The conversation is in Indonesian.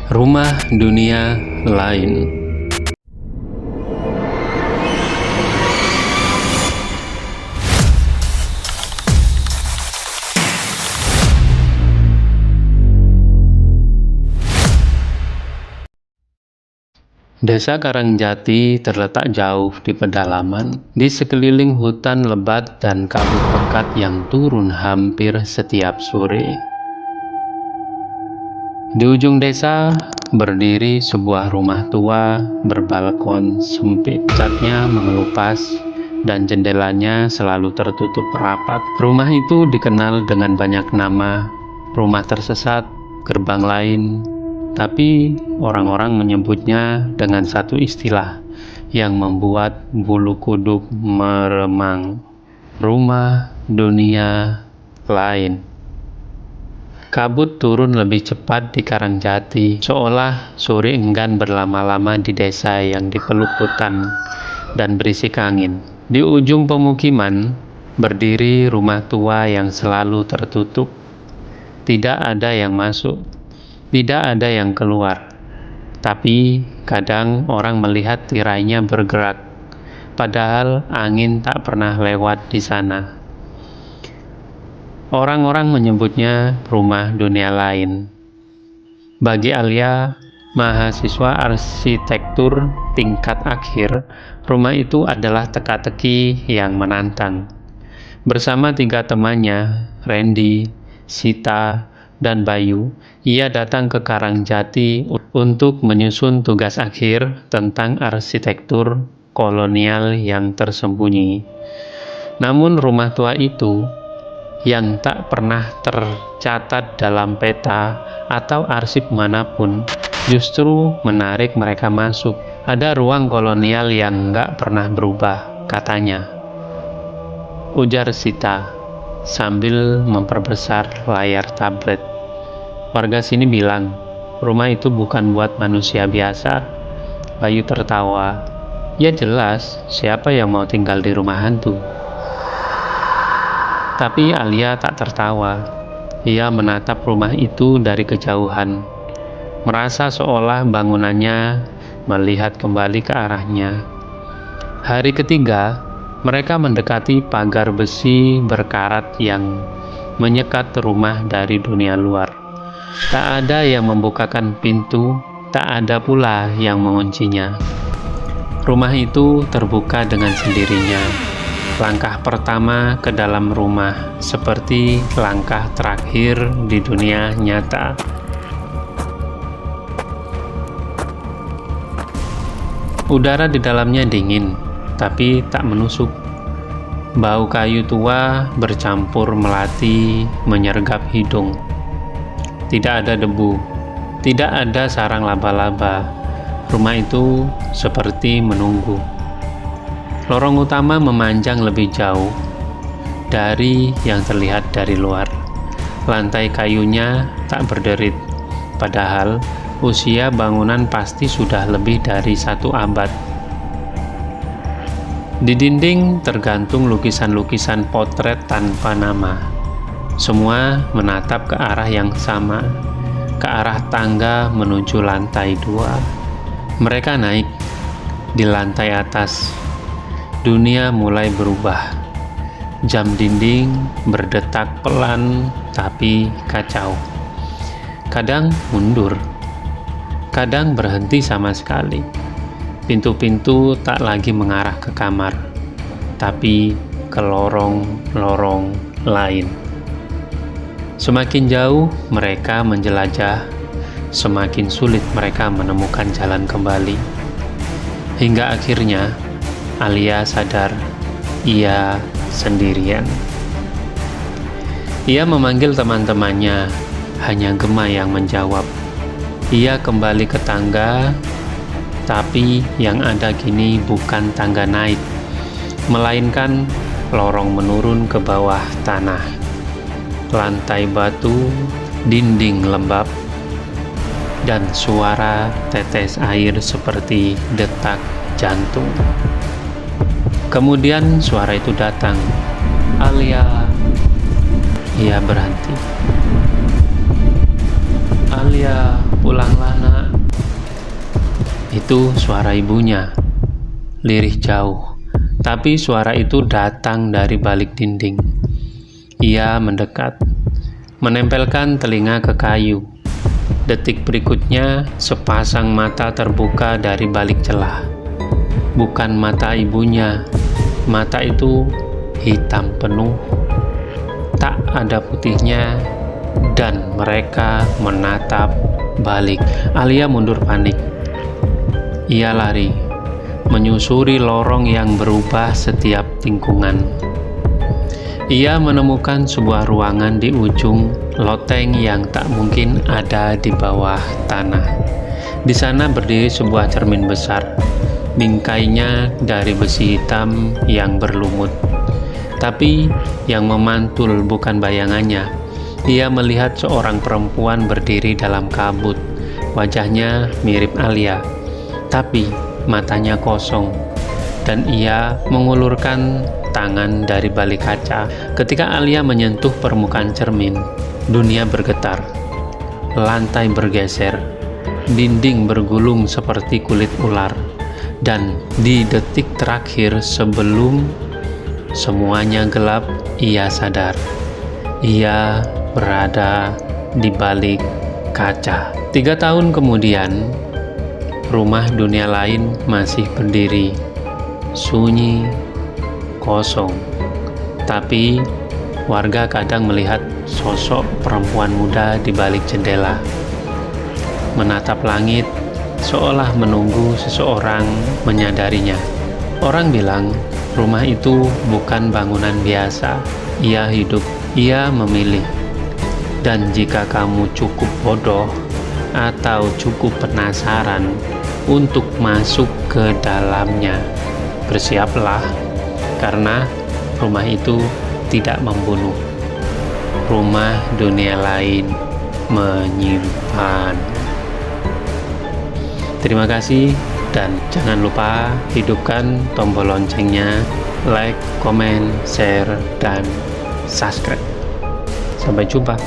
Rumah dunia lain. Desa Karangjati terletak jauh di pedalaman, di sekeliling hutan lebat dan kabut pekat yang turun hampir setiap sore. Di ujung desa berdiri sebuah rumah tua berbalkon sempit. Catnya mengelupas dan jendelanya selalu tertutup rapat. Rumah itu dikenal dengan banyak nama, rumah tersesat, gerbang lain, tapi orang-orang menyebutnya dengan satu istilah yang membuat bulu kuduk meremang: rumah dunia lain. Kabut turun lebih cepat di Karangjati, seolah sore enggan berlama-lama di desa yang dipeluk hutan dan berisik angin. Di ujung pemukiman berdiri rumah tua yang selalu tertutup. Tidak ada yang masuk, tidak ada yang keluar, tapi kadang orang melihat tirainya bergerak, padahal angin tak pernah lewat di sana. Orang-orang menyebutnya rumah dunia lain. Bagi Alia, mahasiswa arsitektur tingkat akhir, rumah itu adalah teka-teki yang menantang. Bersama 3 temannya, Randy, Sita, dan Bayu, ia datang ke Karangjati untuk menyusun tugas akhir tentang arsitektur kolonial yang tersembunyi. Namun rumah tua itu, yang tak pernah tercatat dalam peta atau arsip manapun, justru menarik mereka masuk. Ada ruang kolonial yang nggak pernah berubah, katanya, ujar Sita sambil memperbesar layar tablet. Warga sini bilang, rumah itu bukan buat manusia biasa. Bayu tertawa. Ya jelas, siapa yang mau tinggal di rumah hantu? Tapi Alia tak tertawa. Ia menatap rumah itu dari kejauhan, merasa seolah bangunannya melihat kembali ke arahnya. Hari ketiga, mereka mendekati pagar besi berkarat yang menyekat rumah dari dunia luar. Tak ada yang membukakan pintu, tak ada pula yang menguncinya. Rumah itu terbuka dengan sendirinya. Langkah pertama ke dalam rumah, seperti langkah terakhir di dunia nyata. Udara di dalamnya dingin, tapi tak menusuk. Bau kayu tua bercampur melati menyergap hidung. Tidak ada debu, tidak ada sarang laba-laba. Rumah itu seperti menunggu. Lorong utama memanjang lebih jauh dari yang terlihat dari luar. Lantai kayunya tak berderit, padahal usia bangunan pasti sudah lebih dari 1 abad. Di dinding tergantung lukisan-lukisan potret tanpa nama. Semua menatap ke arah yang sama, ke arah tangga menuju lantai 2. Mereka naik. Di lantai atas, dunia mulai berubah. Jam dinding berdetak pelan tapi kacau. Kadang mundur, kadang berhenti sama sekali. Pintu-pintu tak lagi mengarah ke kamar, tapi ke lorong-lorong lain. Semakin jauh mereka menjelajah, semakin sulit mereka menemukan jalan kembali. Hingga akhirnya Alia sadar ia sendirian. Ia memanggil teman-temannya, hanya Gema yang menjawab. Ia kembali ke tangga, tapi yang ada kini bukan tangga naik, melainkan lorong menurun ke bawah tanah. Lantai batu, dinding lembab, dan suara tetes air seperti detak jantung. Kemudian suara itu datang. Alia. Ia berhenti. Alia, pulanglah nak. Itu suara ibunya, lirih jauh, tapi suara itu datang dari balik dinding. Ia mendekat, menempelkan telinga ke kayu. Detik berikutnya, sepasang mata terbuka dari balik celah. Bukan mata ibunya, mata itu hitam penuh, tak ada putihnya, dan mereka menatap balik. Alia mundur panik. Ia lari, menyusuri lorong yang berubah setiap tingkungan. Ia menemukan sebuah ruangan di ujung loteng yang tak mungkin ada di bawah tanah. Di sana berdiri sebuah cermin besar, bingkainya dari besi hitam yang berlumut. Tapi yang memantul bukan bayangannya. Ia melihat seorang perempuan berdiri dalam kabut. Wajahnya mirip Alia, tapi matanya kosong, dan ia mengulurkan tangan dari balik kaca. Ketika Alia menyentuh permukaan cermin, dunia bergetar, lantai bergeser, dinding bergulung seperti kulit ular, dan di detik terakhir sebelum semuanya gelap, ia sadar. Ia berada di balik kaca. 3 tahun kemudian, rumah dunia lain masih berdiri, sunyi, kosong. Tapi warga kadang melihat sosok perempuan muda di balik jendela, menatap langit seolah menunggu seseorang menyadarinya. Orang bilang rumah itu bukan bangunan biasa. Ia hidup, ia memilih. Dan jika kamu cukup bodoh atau cukup penasaran untuk masuk ke dalamnya, bersiaplah, karena rumah itu tidak membunuh. Rumah dunia lain menyimpan. Terima kasih, dan jangan lupa hidupkan tombol loncengnya, like, komen, share, dan subscribe. Sampai jumpa.